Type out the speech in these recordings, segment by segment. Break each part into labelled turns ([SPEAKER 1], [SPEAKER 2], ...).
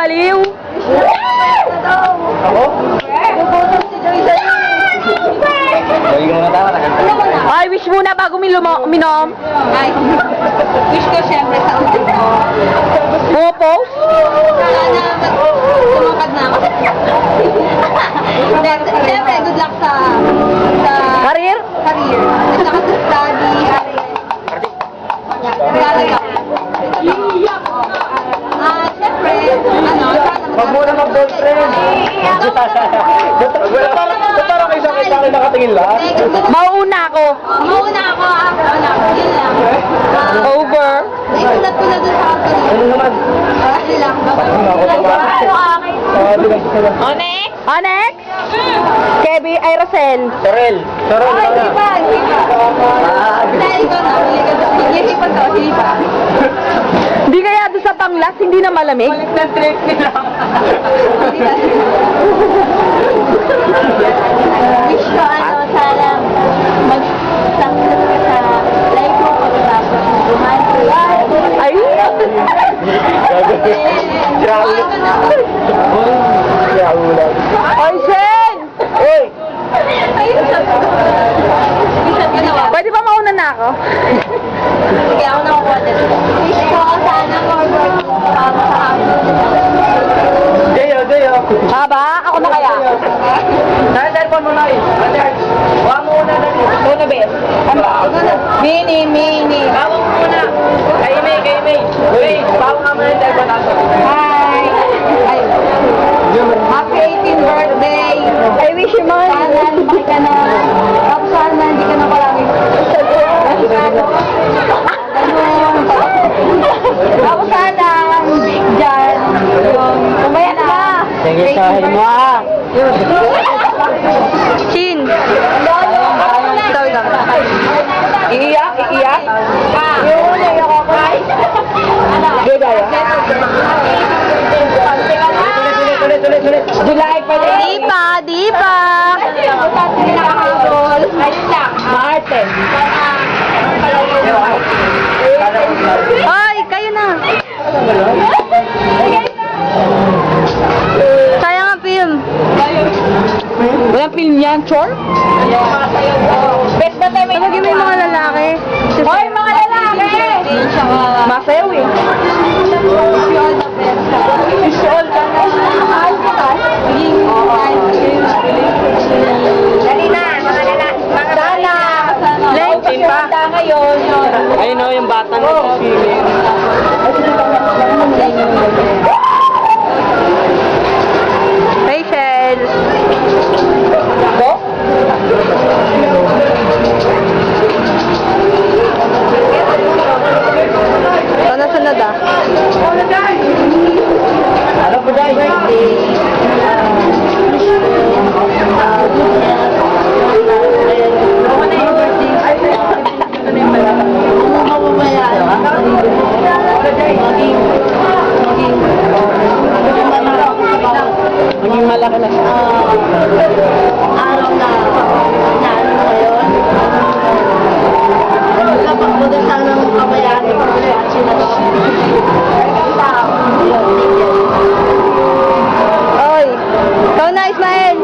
[SPEAKER 1] baliw.
[SPEAKER 2] Ako? Balik mo na tama.
[SPEAKER 1] Ay, wish muna bago minom.
[SPEAKER 3] Ay, wish ko siyempre sa ulit ko.
[SPEAKER 1] Pumapose?
[SPEAKER 3] Sana tumangkad na ako. Siyempre, good luck sa
[SPEAKER 1] Career?
[SPEAKER 3] career. At saka sa study. Siyempre,
[SPEAKER 2] Wag mo na mag-boyfriend. Parang kayo sa akin nakatingin lahat.
[SPEAKER 1] Mauuna ako.
[SPEAKER 3] Mauna ako, yun lang.
[SPEAKER 1] Over.
[SPEAKER 3] Naisulat ko na dun sa akin.
[SPEAKER 2] Ano naman?
[SPEAKER 3] Yun lang.
[SPEAKER 1] Onex? Onex? Kebi, ay Rosel.
[SPEAKER 2] Sorel. Sorel.
[SPEAKER 3] Ay, hindi pa. Dahil ko na, hindi pa to, hindi pa.
[SPEAKER 1] Hindi kaya doon sa panglas, hindi na malamig?
[SPEAKER 2] Nag-trip nila.
[SPEAKER 3] Wish ko, sana mag-success ka sa life mo pagkatapos mo romantic.
[SPEAKER 1] Ay!
[SPEAKER 2] Siraulat. Siraulat.
[SPEAKER 1] Ay, Shen!
[SPEAKER 2] Uy!
[SPEAKER 3] Ayun, sabi ko. Isang ginawa.
[SPEAKER 1] Pwede ba mauna na ako?
[SPEAKER 3] Sige, ako nakukuha din. Wish ko, sana more work para sa amin.
[SPEAKER 2] Jayo, Jayo.
[SPEAKER 1] Haba? Ako na kaya?
[SPEAKER 2] Dahil cellphone mo na eh. Huwag mo una na rin.
[SPEAKER 1] Muna, Bes. Mini.
[SPEAKER 2] Bawang mo muna. Kay May, kay May. Uy, bawang nga muna yung cellphone natin.
[SPEAKER 1] Hi! Ay,
[SPEAKER 3] Happy 18th birthday!
[SPEAKER 1] I wish you man.
[SPEAKER 3] Sana lumaki ka na. Tapos sana hindi ka na palagi. Tapos sana dyan yung umayat na.
[SPEAKER 1] Sige, sahin mo ah. Chin. Sorry lang. Iiyak? Yung una, iiyak ako. Good, ayaw.
[SPEAKER 2] Tulit.
[SPEAKER 1] July pa din. Di pa. Marte. Ay, kayo na. Sayang ang film. Walang film yan, Chor? Best ba tayo may naging may mga lalaki? Hoy, mga lalaki! Masayaw eh. Visual ka na.
[SPEAKER 3] Dali na, mga lalaki.
[SPEAKER 1] Sana. Late pa ngayon.
[SPEAKER 2] Ayun o, yung bata na sa feeling.
[SPEAKER 1] Rachel. Go? Sunod ah.
[SPEAKER 2] Ano po dahil? Maging malaki na siya.
[SPEAKER 3] Araw na ano ngayon. Kapag mo din sana ng kabayani pag sila
[SPEAKER 1] Oy. Ikaw na, Ismael.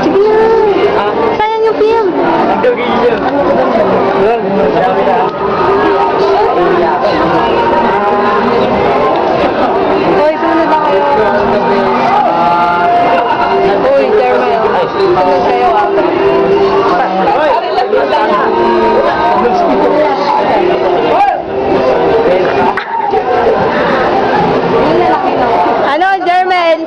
[SPEAKER 1] Sige na. Sayang yung film.
[SPEAKER 2] Ang dugay niya. Marami na.
[SPEAKER 1] Oy, sunod na kayo. Uy, Jermel. Sunod kayo ah. Ano, Jermel?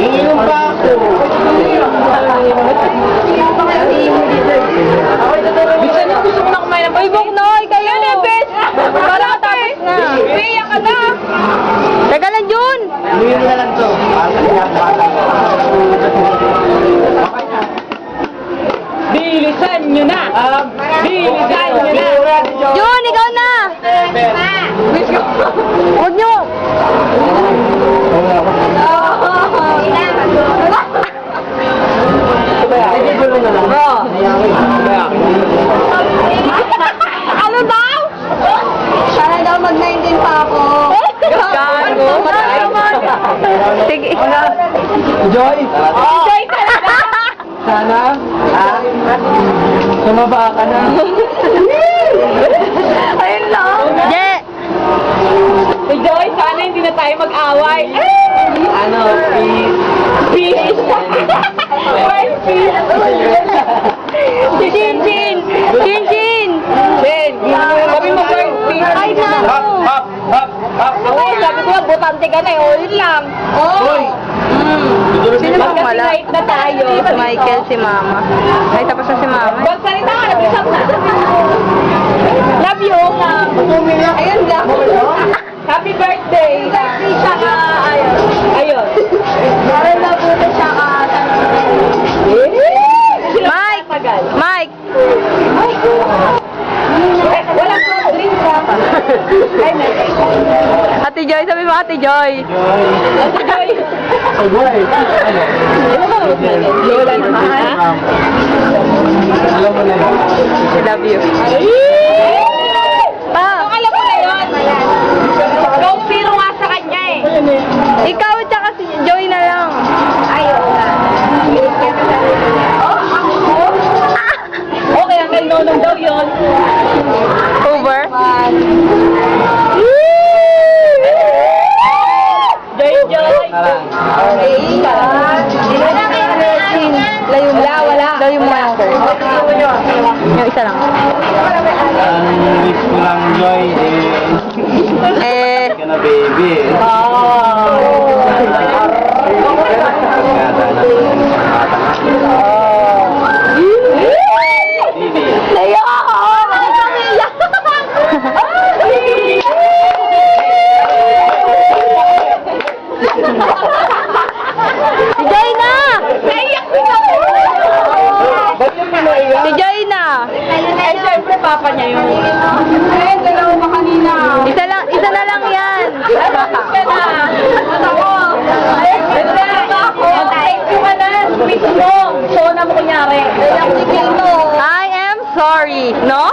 [SPEAKER 2] Iinom pa ako. Bisan na gusto ko na kumain ng
[SPEAKER 1] Uy, Buknoy, kayo na, bes. Para tapos na.
[SPEAKER 3] Umiyak ka na!
[SPEAKER 1] Teka lang, Jun.
[SPEAKER 2] Iinom na lang to. Bilisan nyo na! Bilisan nyo na!
[SPEAKER 1] Jun, ikaw na. Huwag nyo.
[SPEAKER 2] Gulo na lang. Joy!
[SPEAKER 1] Joy talaga!
[SPEAKER 2] Sana? Sumaba ka na.
[SPEAKER 1] Ayun lang. Je! Si Joy, sana hindi na tayo mag-away.
[SPEAKER 2] Ano, peace.
[SPEAKER 1] Peace! World peace! Si Chin-Chin! Chin-Chin!
[SPEAKER 2] Chen,
[SPEAKER 1] Sabi mo world peace. Ay,
[SPEAKER 2] Hop, hop, hop, hop.
[SPEAKER 1] Ako, sabi ko, butante ka na eh. O, yun lang.
[SPEAKER 2] Hoy!
[SPEAKER 1] Sino bang wala? Na tayo.
[SPEAKER 4] Si Michael, si Mama. Ay, tapos na si Mama.
[SPEAKER 1] Magsalita ka, nag-isap na. Love you. Ayun lang. Happy birthday. Siya ka, ayun. Ayun.
[SPEAKER 3] Meron na po siya ka.
[SPEAKER 4] Mike! Mike!
[SPEAKER 1] Walang soft drink ka. Ay, meron.
[SPEAKER 4] Ate Joy, sabi mo Ate Joy.
[SPEAKER 1] Joy.
[SPEAKER 2] Joy!
[SPEAKER 1] Lola naman.
[SPEAKER 2] Alam mo na yun.
[SPEAKER 4] I love you.
[SPEAKER 1] Ah, alam ko na yun. Go zero nga sa kanya eh.
[SPEAKER 4] Ikaw at saka si Joy na lang.
[SPEAKER 1] Ayaw na. Okay, ang kay Nonong daw yun.
[SPEAKER 4] Over.
[SPEAKER 1] Joy, Joy.
[SPEAKER 4] Layo mo.
[SPEAKER 1] Wala.
[SPEAKER 4] Layo mo nga, sir. Yung isa lang.
[SPEAKER 2] Ang wish ko lang, Joy,
[SPEAKER 4] Eh,
[SPEAKER 2] ka na baby.
[SPEAKER 1] Layo ako! Nakakamiyak!
[SPEAKER 4] si Joy na!
[SPEAKER 1] Naiyak din ako!
[SPEAKER 2] Ba't yung pinaiyak?
[SPEAKER 4] Si Joy na!
[SPEAKER 1] Eh, syempre, papa niya yun. Eh, dalawa pa kanina.
[SPEAKER 4] Isa na lang yan.
[SPEAKER 1] Tapos ka na. At ako. Ay, nagdala pa ako. Thank you ka na. Sweet mo. Show na mo kunyari. Naiyak si Pinto.
[SPEAKER 4] I am sorry, no?